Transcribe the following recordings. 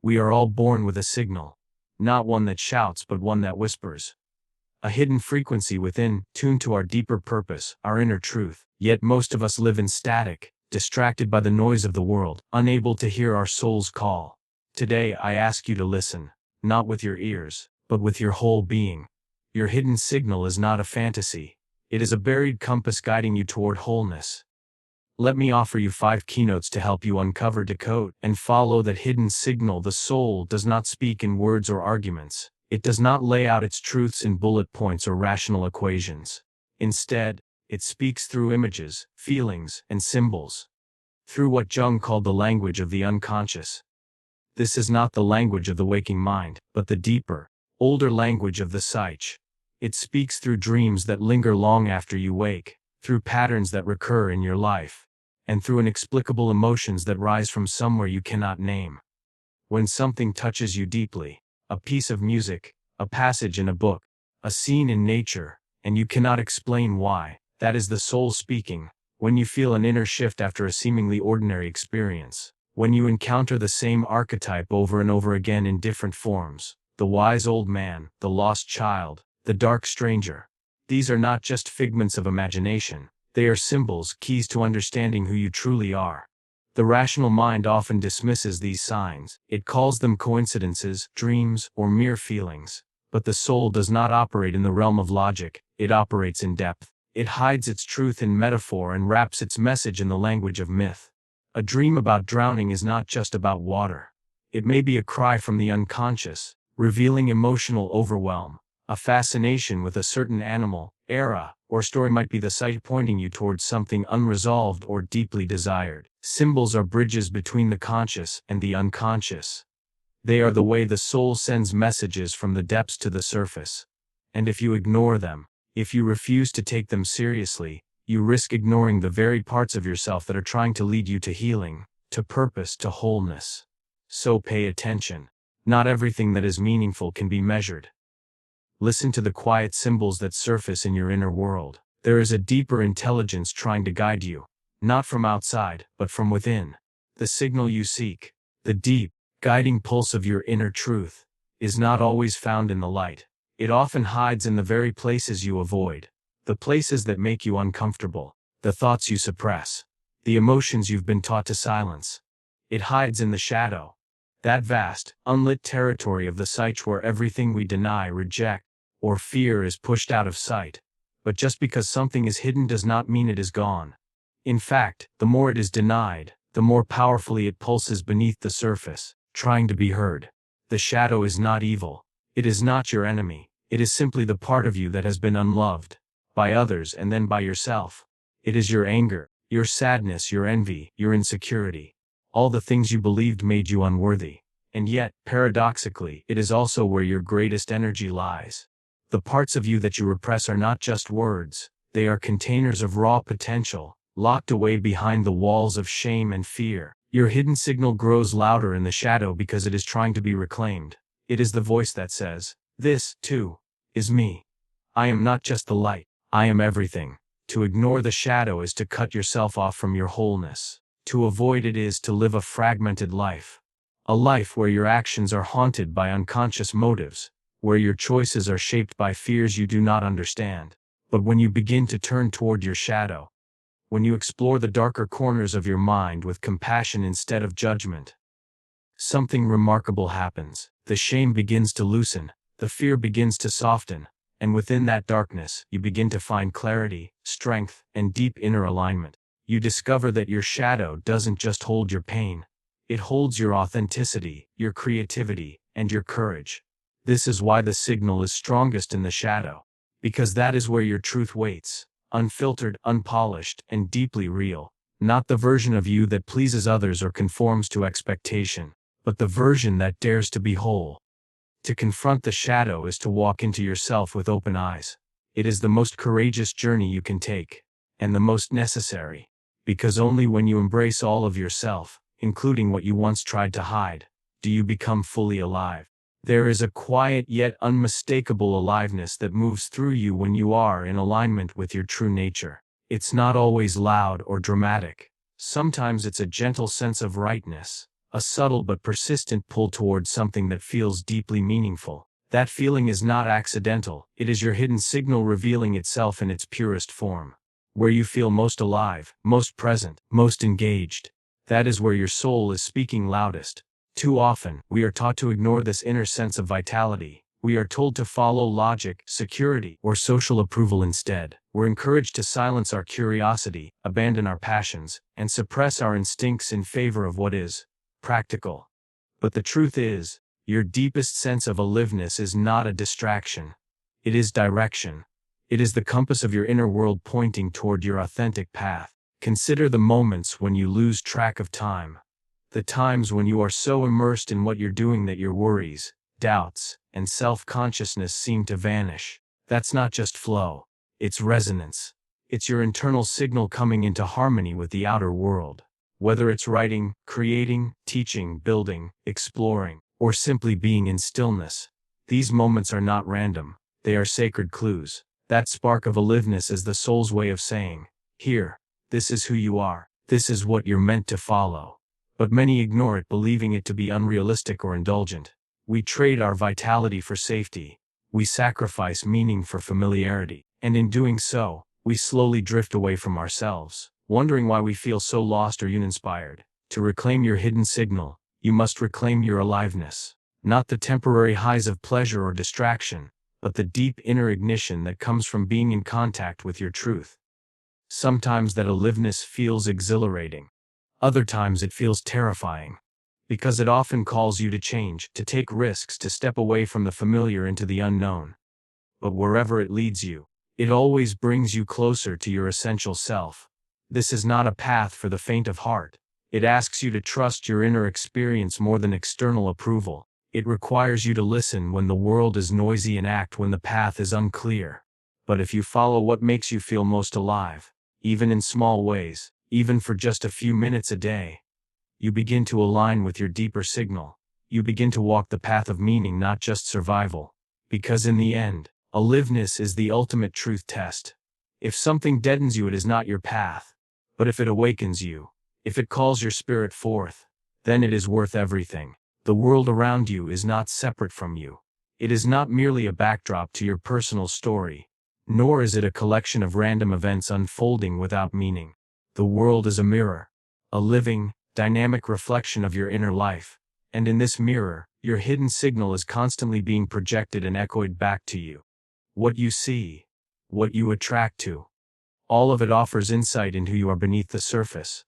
We are all born with a signal, not one that shouts but one that whispers. A hidden frequency within, tuned to our deeper purpose, our inner truth. Yet most of us live in static, distracted by the noise of the world, unable to hear our soul's call. Today I ask you to listen, not with your ears, but with your whole being. Your hidden signal is not a fantasy. It is a buried compass guiding you toward wholeness. Let me offer you 5 keynotes to help you uncover, decode, and follow that hidden signal. The soul does not speak in words or arguments. It does not lay out its truths in bullet points or rational equations. Instead, it speaks through images, feelings, and symbols. Through what Jung called the language of the unconscious. This is not the language of the waking mind, but the deeper, older language of the psyche. It speaks through dreams that linger long after you wake, through patterns that recur in your life, and through inexplicable emotions that rise from somewhere you cannot name. When something touches you deeply, a piece of music, a passage in a book, a scene in nature, and you cannot explain why, that is the soul speaking. When you feel an inner shift after a seemingly ordinary experience, when you encounter the same archetype over and over again in different forms, the wise old man, the lost child, the dark stranger. These are not just figments of imagination, they are symbols, keys to understanding who you truly are. The rational mind often dismisses these signs. It calls them coincidences, dreams, or mere feelings. But the soul does not operate in the realm of logic, it operates in depth. It hides its truth in metaphor and wraps its message in the language of myth. A dream about drowning is not just about water. It may be a cry from the unconscious, revealing emotional overwhelm. A fascination with a certain animal, era, or story might be the sight pointing you towards something unresolved or deeply desired. Symbols are bridges between the conscious and the unconscious. They are the way the soul sends messages from the depths to the surface. And if you ignore them, if you refuse to take them seriously, you risk ignoring the very parts of yourself that are trying to lead you to healing, to purpose, to wholeness. So pay attention. Not everything that is meaningful can be measured. Listen to the quiet symbols that surface in your inner world. There is a deeper intelligence trying to guide you, not from outside, but from within. The signal you seek, the deep, guiding pulse of your inner truth, is not always found in the light. It often hides in the very places you avoid, the places that make you uncomfortable, the thoughts you suppress, the emotions you've been taught to silence. It hides in the shadow, that vast, unlit territory of the psyche where everything we deny, reject, or fear is pushed out of sight. But just because something is hidden does not mean it is gone. In fact, the more it is denied, the more powerfully it pulses beneath the surface, trying to be heard. The shadow is not evil. It is not your enemy. It is simply the part of you that has been unloved, by others and then by yourself. It is your anger, your sadness, your envy, your insecurity. All the things you believed made you unworthy. And yet, paradoxically, it is also where your greatest energy lies. The parts of you that you repress are not just words, they are containers of raw potential, locked away behind the walls of shame and fear. Your hidden signal grows louder in the shadow because it is trying to be reclaimed. It is the voice that says, "This, too, is me. I am not just the light, I am everything." To ignore the shadow is to cut yourself off from your wholeness. To avoid it is to live a fragmented life. A life where your actions are haunted by unconscious motives, where your choices are shaped by fears you do not understand. But when you begin to turn toward your shadow, when you explore the darker corners of your mind with compassion instead of judgment, something remarkable happens. The shame begins to loosen, the fear begins to soften, and within that darkness, you begin to find clarity, strength, and deep inner alignment. You discover that your shadow doesn't just hold your pain, it holds your authenticity, your creativity, and your courage. This is why the signal is strongest in the shadow, because that is where your truth waits, unfiltered, unpolished, and deeply real. Not the version of you that pleases others or conforms to expectation, but the version that dares to be whole. To confront the shadow is to walk into yourself with open eyes. It is the most courageous journey you can take, and the most necessary, because only when you embrace all of yourself, including what you once tried to hide, do you become fully alive. There is a quiet yet unmistakable aliveness that moves through you when you are in alignment with your true nature. It's not always loud or dramatic. Sometimes it's a gentle sense of rightness, a subtle but persistent pull towards something that feels deeply meaningful. That feeling is not accidental, it is your hidden signal revealing itself in its purest form. Where you feel most alive, most present, most engaged, that is where your soul is speaking loudest. Too often, we are taught to ignore this inner sense of vitality. We are told to follow logic, security, or social approval instead. We're encouraged to silence our curiosity, abandon our passions, and suppress our instincts in favor of what is practical. But the truth is, your deepest sense of aliveness is not a distraction. It is direction. It is the compass of your inner world pointing toward your authentic path. Consider the moments when you lose track of time. The times when you are so immersed in what you're doing that your worries, doubts, and self-consciousness seem to vanish. That's not just flow. It's resonance. It's your internal signal coming into harmony with the outer world. Whether it's writing, creating, teaching, building, exploring, or simply being in stillness, these moments are not random. They are sacred clues. That spark of aliveness is the soul's way of saying, here, this is who you are. This is what you're meant to follow. But many ignore it, believing it to be unrealistic or indulgent. We trade our vitality for safety. We sacrifice meaning for familiarity. And in doing so, we slowly drift away from ourselves, wondering why we feel so lost or uninspired. To reclaim your hidden signal, you must reclaim your aliveness. Not the temporary highs of pleasure or distraction, but the deep inner ignition that comes from being in contact with your truth. Sometimes that aliveness feels exhilarating. Other times it feels terrifying. Because it often calls you to change, to take risks, to step away from the familiar into the unknown. But wherever it leads you, it always brings you closer to your essential self. This is not a path for the faint of heart. It asks you to trust your inner experience more than external approval. It requires you to listen when the world is noisy and act when the path is unclear. But if you follow what makes you feel most alive, even in small ways, even for just a few minutes a day, you begin to align with your deeper signal. You begin to walk the path of meaning, not just survival. Because in the end, aliveness is the ultimate truth test. If something deadens you, it is not your path. But if it awakens you, if it calls your spirit forth, then it is worth everything. The world around you is not separate from you. It is not merely a backdrop to your personal story, nor is it a collection of random events unfolding without meaning. The world is a mirror, a living, dynamic reflection of your inner life, and in this mirror, your hidden signal is constantly being projected and echoed back to you. What you see, what you attract to, all of it offers insight into who you are beneath the surface.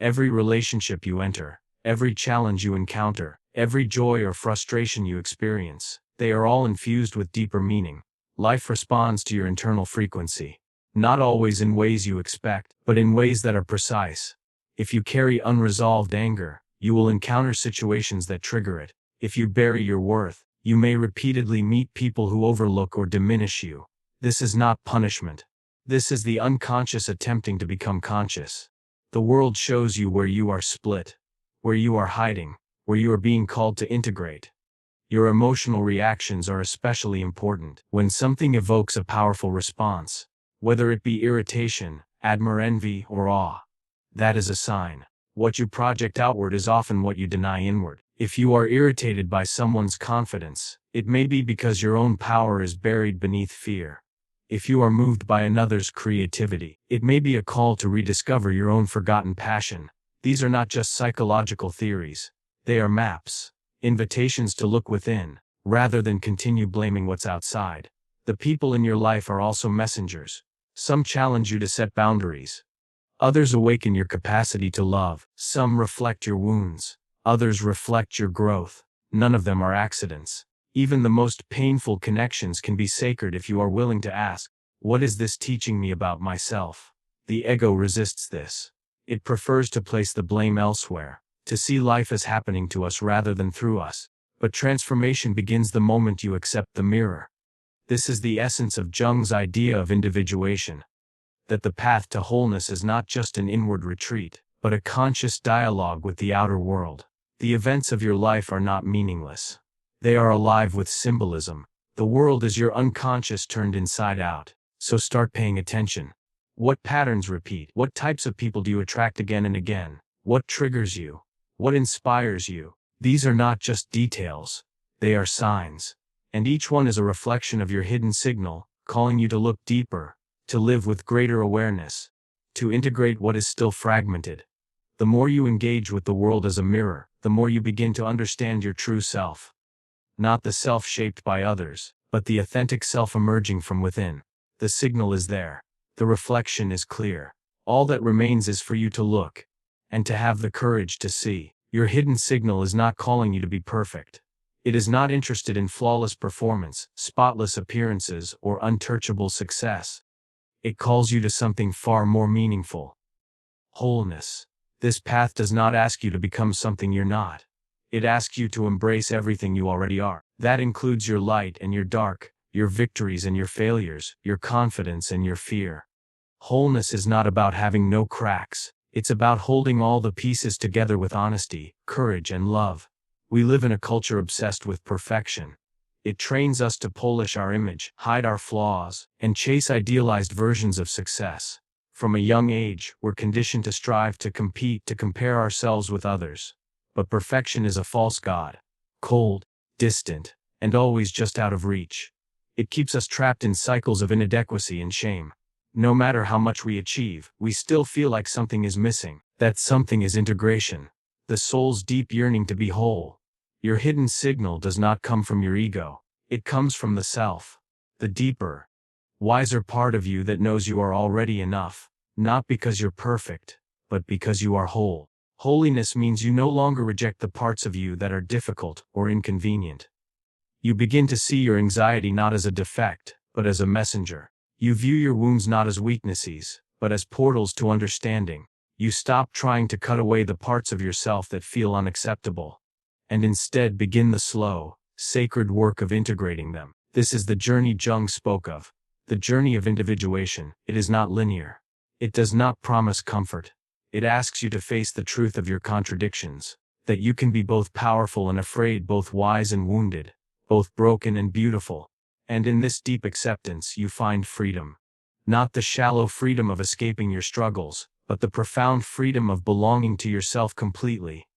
Every relationship you enter, every challenge you encounter, every joy or frustration you experience, they are all infused with deeper meaning. Life responds to your internal frequency, not always in ways you expect, but in ways that are precise. If you carry unresolved anger, you will encounter situations that trigger it. If you bury your worth, you may repeatedly meet people who overlook or diminish you. This is not punishment. This is the unconscious attempting to become conscious. The world shows you where you are split, where you are hiding, where you are being called to integrate. Your emotional reactions are especially important. When something evokes a powerful response, whether it be irritation, envy, or awe, that is a sign. What you project outward is often what you deny inward. If you are irritated by someone's confidence, it may be because your own power is buried beneath fear. If you are moved by another's creativity, it may be a call to rediscover your own forgotten passion. These are not just psychological theories. They are maps, invitations to look within, rather than continue blaming what's outside. The people in your life are also messengers. Some challenge you to set boundaries. Others awaken your capacity to love. Some reflect your wounds. Others reflect your growth. None of them are accidents. Even the most painful connections can be sacred if you are willing to ask, what is this teaching me about myself? The ego resists this. It prefers to place the blame elsewhere, to see life as happening to us rather than through us. But transformation begins the moment you accept the mirror. This is the essence of Jung's idea of individuation. That the path to wholeness is not just an inward retreat, but a conscious dialogue with the outer world. The events of your life are not meaningless. They are alive with symbolism. The world is your unconscious turned inside out. So start paying attention. What patterns repeat? What types of people do you attract again and again? What triggers you? What inspires you? These are not just details. They are signs. And each one is a reflection of your hidden signal, calling you to look deeper, to live with greater awareness, to integrate what is still fragmented. The more you engage with the world as a mirror, the more you begin to understand your true self. Not the self shaped by others, but the authentic self emerging from within. The signal is there. The reflection is clear. All that remains is for you to look, and to have the courage to see. Your hidden signal is not calling you to be perfect. It is not interested in flawless performance, spotless appearances, or untouchable success. It calls you to something far more meaningful. Wholeness. This path does not ask you to become something you're not. It asks you to embrace everything you already are. That includes your light and your dark, your victories and your failures, your confidence and your fear. Wholeness is not about having no cracks. It's about holding all the pieces together with honesty, courage, and love. We live in a culture obsessed with perfection. It trains us to polish our image, hide our flaws, and chase idealized versions of success. From a young age, we're conditioned to strive to compete, to compare ourselves with others. But perfection is a false god. Cold, distant, and always just out of reach. It keeps us trapped in cycles of inadequacy and shame. No matter how much we achieve, we still feel like something is missing. That something is integration. The soul's deep yearning to be whole. Your hidden signal does not come from your ego. It comes from the self. The deeper, wiser part of you that knows you are already enough. Not because you're perfect, but because you are whole. Holiness means you no longer reject the parts of you that are difficult or inconvenient. You begin to see your anxiety not as a defect, but as a messenger. You view your wounds not as weaknesses, but as portals to understanding. You stop trying to cut away the parts of yourself that feel unacceptable, and instead begin the slow, sacred work of integrating them. This is the journey Jung spoke of, the journey of individuation. It is not linear. It does not promise comfort. It asks you to face the truth of your contradictions, that you can be both powerful and afraid, both wise and wounded, both broken and beautiful. And in this deep acceptance you find freedom. Not the shallow freedom of escaping your struggles, but the profound freedom of belonging to yourself completely.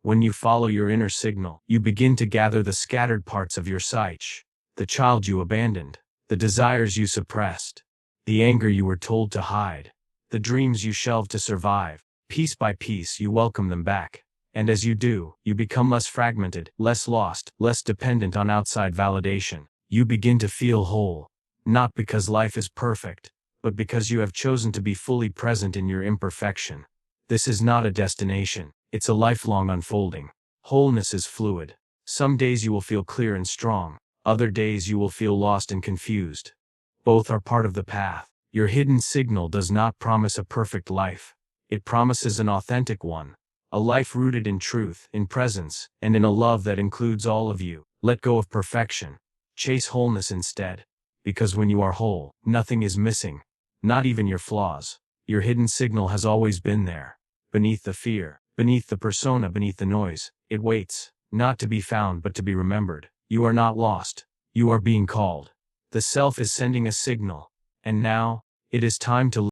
When you follow your inner signal, you begin to gather the scattered parts of your psyche, the child you abandoned, the desires you suppressed, the anger you were told to hide, the dreams you shelved to survive. Piece by piece you welcome them back. And as you do, you become less fragmented, less lost, less dependent on outside validation. You begin to feel whole, not because life is perfect, but because you have chosen to be fully present in your imperfection. This is not a destination, it's a lifelong unfolding. Wholeness is fluid. Some days you will feel clear and strong, other days you will feel lost and confused. Both are part of the path. Your hidden signal does not promise a perfect life. It promises an authentic one. A life rooted in truth, in presence, and in a love that includes all of you. Let go of perfection. Chase wholeness instead. Because when you are whole, nothing is missing. Not even your flaws. Your hidden signal has always been there. Beneath the fear, beneath the persona, beneath the noise. It waits, not to be found but to be remembered. You are not lost. You are being called. The self is sending a signal. And now, it is time to